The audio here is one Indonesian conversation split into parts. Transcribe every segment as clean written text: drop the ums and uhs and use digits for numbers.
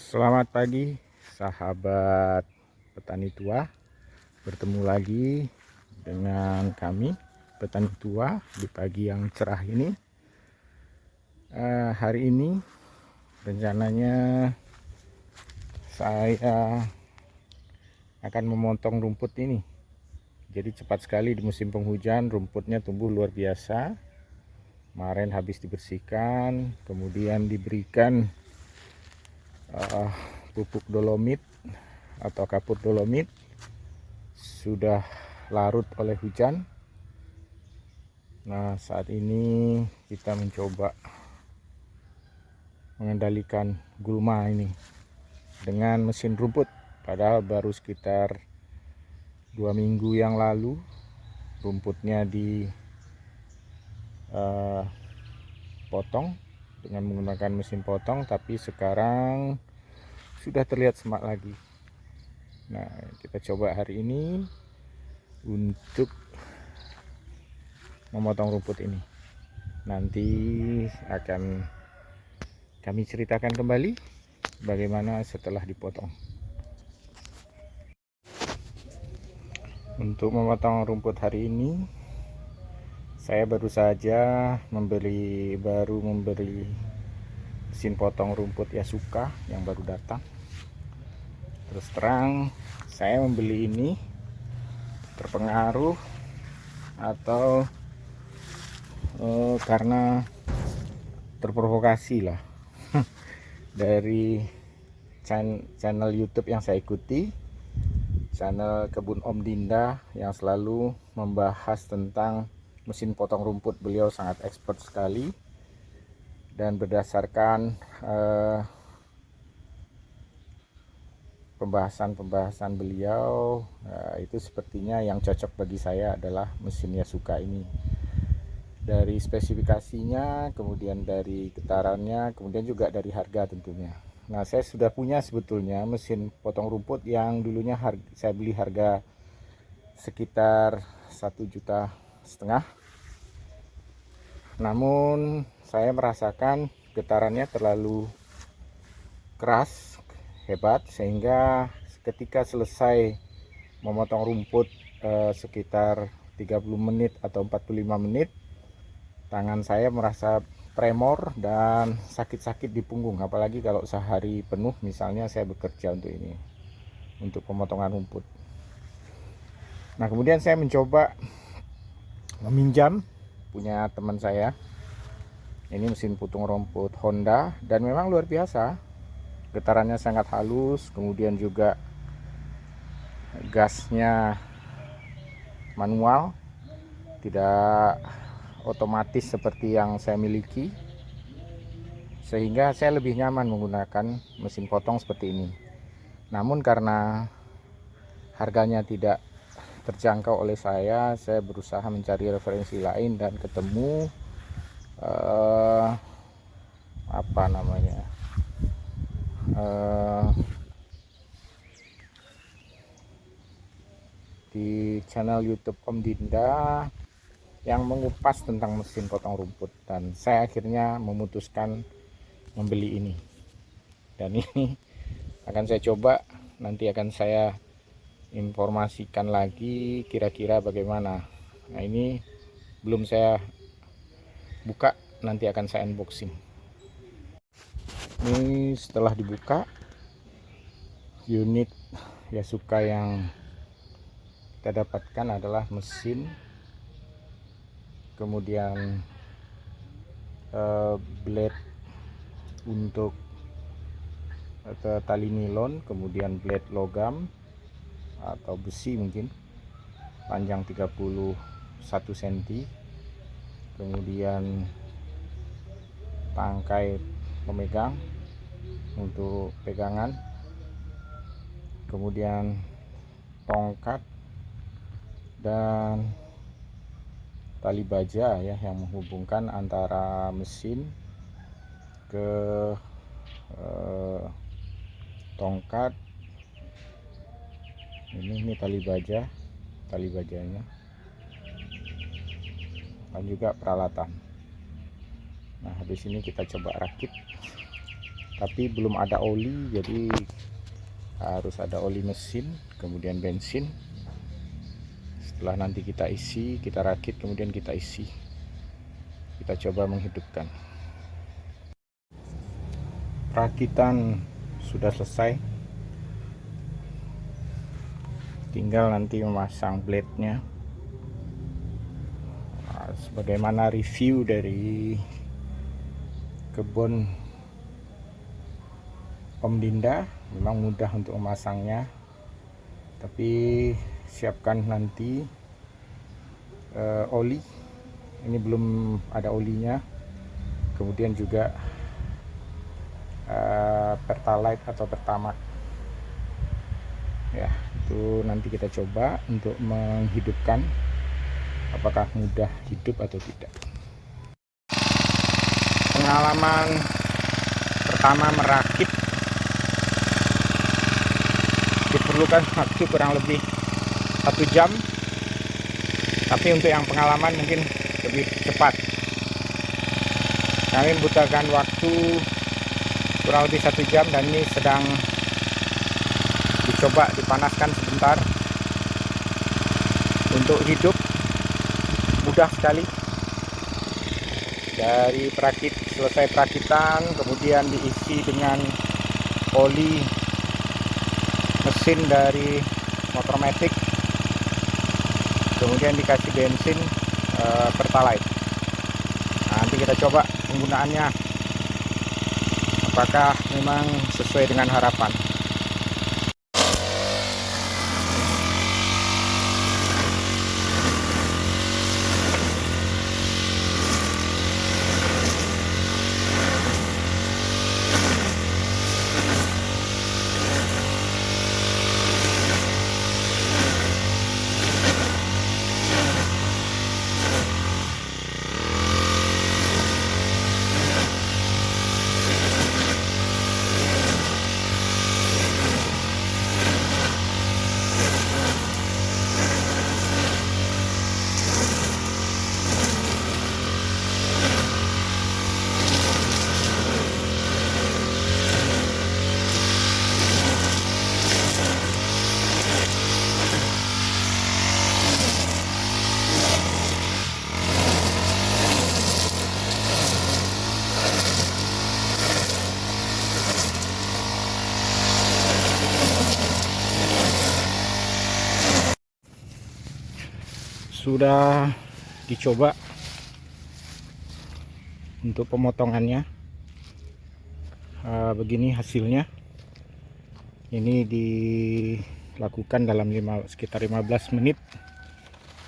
Selamat pagi sahabat petani tua. Bertemu lagi dengan kami petani tua di pagi yang cerah ini. Hari ini rencananya saya akan memotong rumput ini. Jadi cepat sekali di musim penghujan rumputnya tumbuh luar biasa. Kemarin habis dibersihkan, kemudian diberikan pupuk dolomit atau kapur dolomit, sudah larut oleh hujan. Nah, saat ini kita mencoba mengendalikan gulma ini dengan mesin rumput, padahal baru sekitar 2 minggu yang lalu rumputnya potong dengan menggunakan mesin potong, tapi sekarang sudah terlihat semak lagi. Nah, kita coba hari ini untuk memotong rumput ini. Nanti akan kami ceritakan kembali bagaimana setelah dipotong. Untuk memotong rumput hari ini, saya baru saja memberi mesin potong rumput Yasuka yang baru datang. Terus terang, saya membeli ini terpengaruh atau karena terprovokasi lah dari channel YouTube yang saya ikuti, channel Kebun Om Dinda, yang selalu membahas tentang mesin potong rumput. Beliau sangat expert sekali, dan berdasarkan pembahasan beliau, itu sepertinya yang cocok bagi saya adalah mesin Yasuka ini. Dari spesifikasinya, kemudian dari getarannya, kemudian juga dari harga tentunya. Nah, saya sudah punya sebetulnya mesin potong rumput yang dulunya saya beli harga sekitar 1,5 juta. Namun saya merasakan getarannya terlalu keras, hebat, sehingga ketika selesai memotong rumput sekitar 30 menit atau 45 menit, tangan saya merasa tremor dan sakit-sakit di punggung, apalagi kalau sehari penuh misalnya saya bekerja untuk pemotongan rumput. Nah, kemudian saya mencoba meminjam punya teman saya ini mesin potong rumput Honda, dan memang luar biasa, getarannya sangat halus, kemudian juga gasnya manual, tidak otomatis seperti yang saya miliki, sehingga saya lebih nyaman menggunakan mesin potong seperti ini. Namun karena harganya tidak terjangkau oleh saya berusaha mencari referensi lain dan ketemu di channel YouTube Om Dinda yang mengupas tentang mesin potong rumput, dan saya akhirnya memutuskan membeli ini. Dan ini akan saya coba, nanti akan saya informasikan lagi kira-kira bagaimana. Nah, ini belum saya buka, nanti akan saya unboxing. Ini setelah dibuka, unit Yasuka yang kita dapatkan adalah mesin, kemudian blade untuk tali nilon, kemudian blade logam atau besi mungkin, panjang 31 cm, kemudian tangkai pemegang untuk pegangan, kemudian tongkat dan tali baja ya yang menghubungkan antara mesin ke tongkat. Ini tali bajanya, dan juga peralatan. Nah, habis ini kita coba rakit. tapi belum ada oli, jadi harus ada oli mesin kemudian bensin. Setelah nanti kita isi, kita rakit, kemudian kita isi, kita coba menghidupkan. Rakitan sudah selesai, tinggal nanti memasang blade-nya. Nah, sebagaimana review dari kebun Om Dinda, memang mudah untuk memasangnya, tapi siapkan nanti oli. Ini belum ada olinya, kemudian juga Pertalite atau Pertamax ya, itu nanti kita coba untuk menghidupkan apakah mudah hidup atau tidak. Pengalaman pertama merakit diperlukan waktu kurang lebih 1 jam, tapi untuk yang pengalaman mungkin lebih cepat. Kami membutuhkan waktu kurang lebih 1 jam, dan ini sedang dicoba dipanaskan sebentar. Untuk hidup mudah sekali. Dari selesai perakitan, kemudian diisi dengan oli mesin dari motor matic, kemudian dikasih bensin Pertalite. Nah, nanti kita coba penggunaannya apakah memang sesuai dengan harapan. Sudah dicoba untuk pemotongannya, begini hasilnya. Ini dilakukan dalam sekitar 15 menit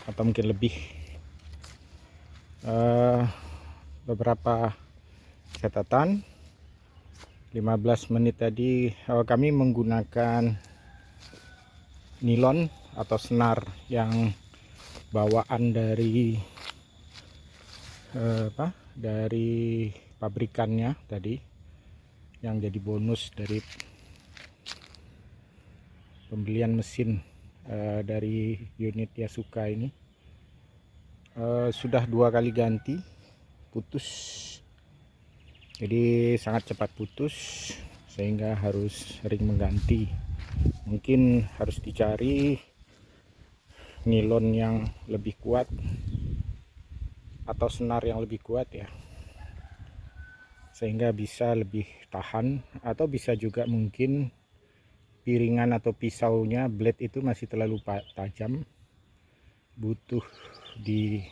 atau mungkin lebih. Beberapa catatan. 15 menit tadi kami menggunakan nilon atau senar yang bawaan dari dari pabrikannya tadi, yang jadi bonus dari pembelian mesin dari unit Yasuka ini. Sudah 2 kali ganti, putus, jadi sangat cepat putus sehingga harus sering mengganti. Mungkin harus dicari nilon yang lebih kuat atau senar yang lebih kuat ya, sehingga bisa lebih tahan. Atau bisa juga mungkin piringan atau pisaunya, blade itu masih terlalu tajam, butuh di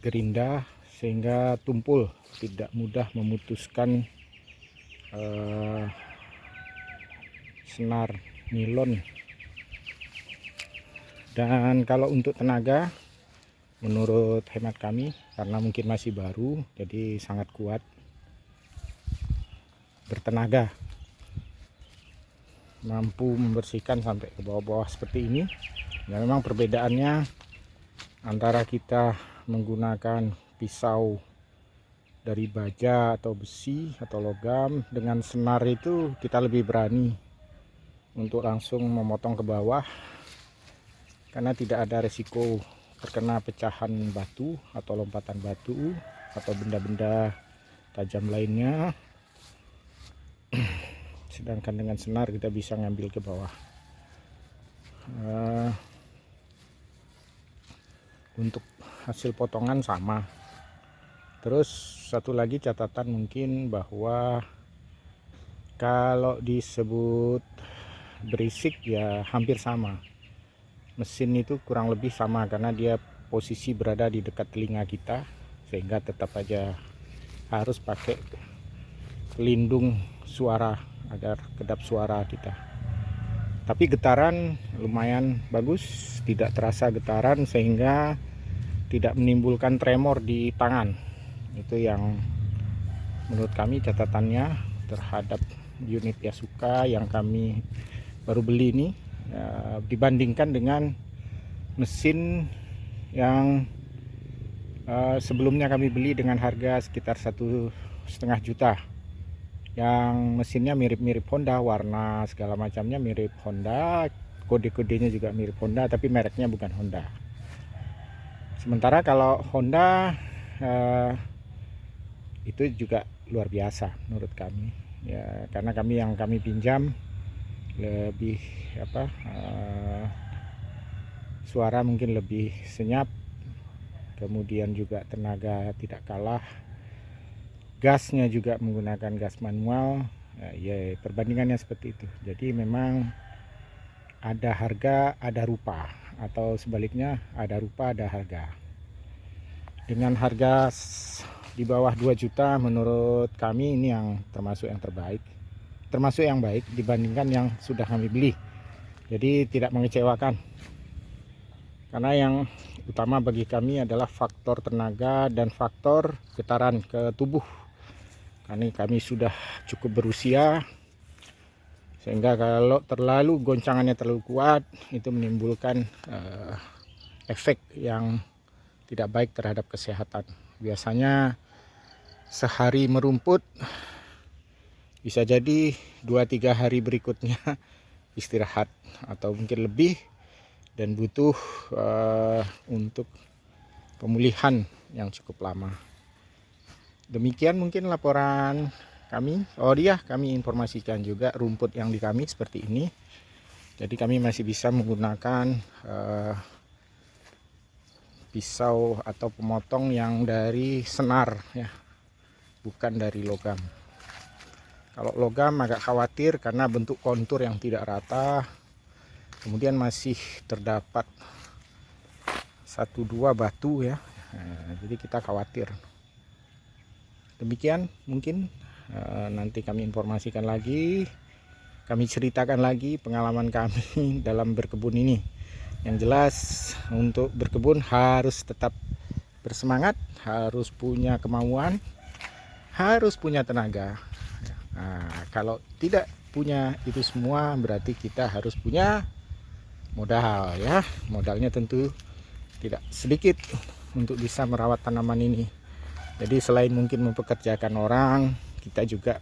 gerinda sehingga tumpul, tidak mudah memutuskan senar nilon. Dan kalau untuk tenaga, menurut hemat kami, karena mungkin masih baru, jadi sangat kuat, bertenaga, mampu membersihkan sampai ke bawah-bawah seperti ini. Ya, memang perbedaannya antara kita menggunakan pisau dari baja atau besi atau logam, dengan senar itu kita lebih berani untuk langsung memotong ke bawah, karena tidak ada resiko terkena pecahan batu atau lompatan batu atau benda-benda tajam lainnya. sedangkan dengan senar kita bisa ngambil ke bawah. Untuk hasil potongan sama. Terus satu lagi catatan mungkin bahwa kalau disebut berisik ya hampir sama. Mesin itu kurang lebih sama karena dia posisi berada di dekat telinga kita, sehingga tetap aja harus pakai pelindung suara agar kedap suara kita. Tapi getaran lumayan bagus, tidak terasa getaran sehingga tidak menimbulkan tremor di tangan. Itu yang menurut kami catatannya terhadap unit Yasuka yang kami baru beli ini, ya, dibandingkan dengan mesin yang sebelumnya kami beli dengan harga sekitar 1,5 juta, yang mesinnya mirip-mirip Honda, warna segala macamnya mirip Honda, kode-kodenya juga mirip Honda, tapi mereknya bukan Honda. Sementara kalau Honda itu juga luar biasa menurut kami, ya, karena yang kami pinjam lebih suara mungkin lebih senyap, kemudian juga tenaga tidak kalah, gasnya juga menggunakan gas manual, ya perbandingannya seperti itu. Jadi memang ada harga ada rupa, atau sebaliknya ada rupa ada harga. Dengan harga di bawah 2 juta menurut kami ini yang termasuk yang baik dibandingkan yang sudah kami beli. Jadi tidak mengecewakan, karena yang utama bagi kami adalah faktor tenaga dan faktor getaran ke tubuh. Karena kami sudah cukup berusia, sehingga kalau goncangannya terlalu kuat itu menimbulkan efek yang tidak baik terhadap kesehatan. Biasanya sehari merumput, bisa jadi 2-3 hari berikutnya istirahat atau mungkin lebih, dan butuh untuk pemulihan yang cukup lama. Demikian mungkin laporan kami. Kami informasikan juga rumput yang di kami seperti ini. Jadi kami masih bisa menggunakan pisau atau pemotong yang dari senar, ya, bukan dari logam. Kalau logam agak khawatir karena bentuk kontur yang tidak rata, kemudian masih terdapat 1-2 batu, ya. Jadi kita khawatir. Demikian mungkin nanti kami informasikan lagi, kami ceritakan lagi pengalaman kami dalam berkebun ini. Yang jelas untuk berkebun harus tetap bersemangat, harus punya kemauan, harus punya tenaga. Nah, kalau tidak punya itu semua berarti kita harus punya modal, ya. Modalnya tentu tidak sedikit untuk bisa merawat tanaman ini. Jadi selain mungkin mempekerjakan orang, kita juga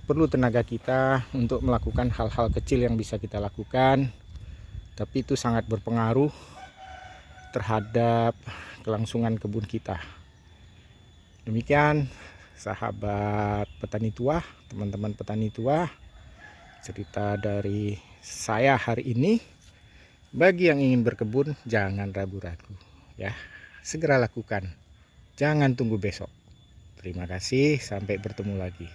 perlu tenaga kita untuk melakukan hal-hal kecil yang bisa kita lakukan, tapi itu sangat berpengaruh terhadap kelangsungan kebun kita. Demikian sahabat petani tua, teman-teman petani tua, cerita dari saya hari ini. Bagi yang ingin berkebun, jangan ragu-ragu, ya, segera lakukan. Jangan tunggu besok. Terima kasih, sampai bertemu lagi.